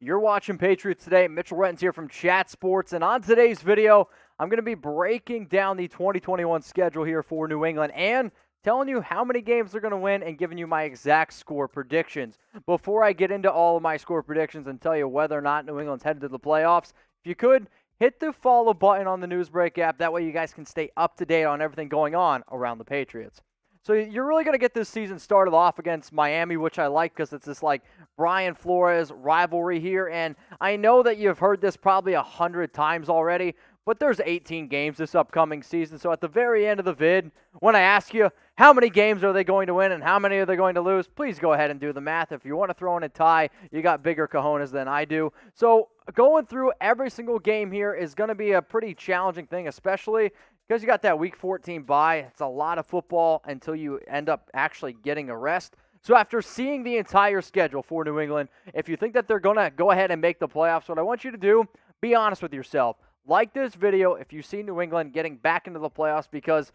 You're watching Patriots Today. Mitchell Renz here from Chat Sports, and on today's video, I'm going to be breaking down the 2021 schedule here for New England and telling you how many games they're going to win and giving you my exact score predictions. Before I get into all of my score predictions and tell you whether or not New England's headed to the playoffs, if you could, hit the follow button on the Newsbreak app. That way you guys can stay up to date on everything going on around the Patriots. So you're really going to get this season started off against Miami, which I like because it's this like Brian Flores rivalry here. And I know that you've heard this probably 100 times already, but there's 18 games this upcoming season. So at the very end of the vid, when I ask you how many games are they going to win and how many are they going to lose, please go ahead and do the math. If you want to throw in a tie, you got bigger cojones than I do. So going through every single game here is going to be a pretty challenging thing, especially because you got that Week 14 bye. It's a lot of football until you end up actually getting a rest. So after seeing the entire schedule for New England, if you think that they're going to go ahead and make the playoffs, what I want you to do, be honest with yourself. Like this video if you see New England getting back into the playoffs, because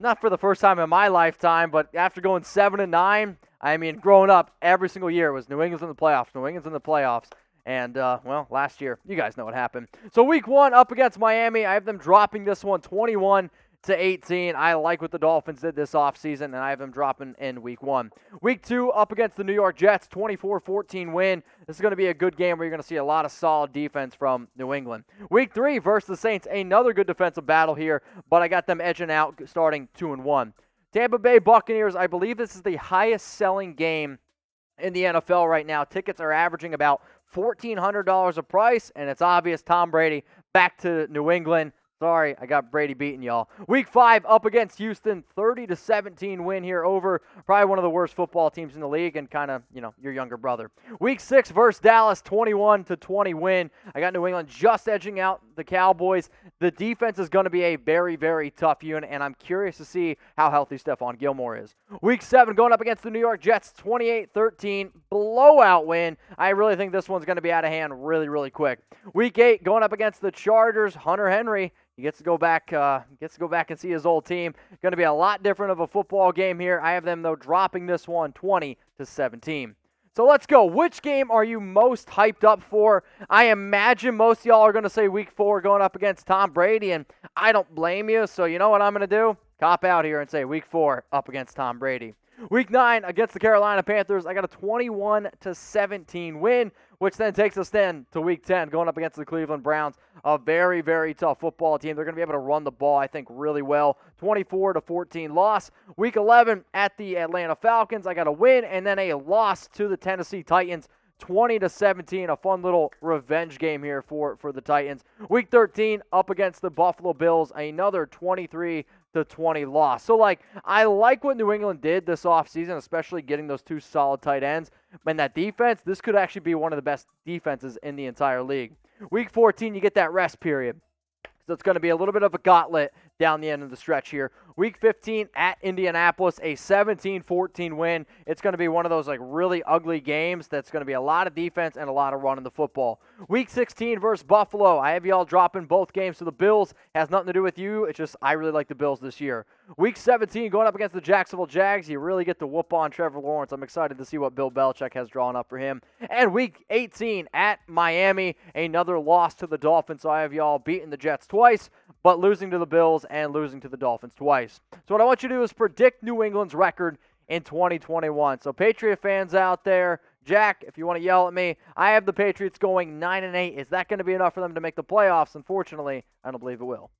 not for the first time in my lifetime, but after going 7-9, I mean, growing up, every single year it was New England's in the playoffs, New England's in the playoffs. And, well, last year, you guys know what happened. So Week 1 up against Miami, I have them dropping this one 21-18. I like what the Dolphins did this offseason, and I have them dropping in Week 1. Week 2 up against the New York Jets, 24-14 win. This is going to be a good game where you're going to see a lot of solid defense from New England. Week 3 versus the Saints, another good defensive battle here, but I got them edging out starting 2-1. Tampa Bay Buccaneers, I believe this is the highest selling game in the NFL right now. Tickets are averaging about $1,400 a price, and it's obvious Tom Brady back to New England. Sorry, I got Brady beating y'all. Week 5 up against Houston, 30-17 win here over probably one of the worst football teams in the league and kind of, your younger brother. Week 6 versus Dallas, 21-20 win. I got New England just edging out the Cowboys. The defense is going to be a very, very tough unit, and I'm curious to see how healthy Stephon Gilmore is. Week 7 going up against the New York Jets, 28-13, blowout win. I really think this one's going to be out of hand really, really quick. Week 8 going up against the Chargers, Hunter Henry. He gets to go back and see his old team. Going to be a lot different of a football game here. I have them, though, dropping this one 20-17. So let's go. Which game are you most hyped up for? I imagine most of y'all are going to say Week 4 going up against Tom Brady, and I don't blame you. So you know what I'm going to do? Cop out here and say Week 4 up against Tom Brady. Week 9 against the Carolina Panthers, I got a 21-17 win, which then takes us then to Week 10, going up against the Cleveland Browns, a very, very tough football team. They're going to be able to run the ball, I think, really well. 24-14 loss. Week 11 at the Atlanta Falcons, I got a win and then a loss to the Tennessee Titans, 20-17, a fun little revenge game here for the Titans. Week 13 up against the Buffalo Bills, another 23-20 loss. So, I like what New England did this offseason, especially getting those two solid tight ends. And that defense, this could actually be one of the best defenses in the entire league. Week 14, you get that rest period. So it's going to be a little bit of a gauntlet down the end of the stretch here. Week 15 at Indianapolis, a 17-14 win. It's going to be one of those really ugly games that's going to be a lot of defense and a lot of running the football. Week 16 versus Buffalo. I have y'all dropping both games to the Bills. Has nothing to do with you. It's just I really like the Bills this year. Week 17 going up against the Jacksonville Jags. You really get to whoop on Trevor Lawrence. I'm excited to see what Bill Belichick has drawn up for him. And Week 18 at Miami, another loss to the Dolphins. So I have y'all beating the Jets twice, but losing to the Bills and losing to the Dolphins twice. So what I want you to do is predict New England's record in 2021. So Patriot fans out there, Jack, if you want to yell at me, I have the Patriots going 9-8. Is that going to be enough for them to make the playoffs? Unfortunately, I don't believe it will.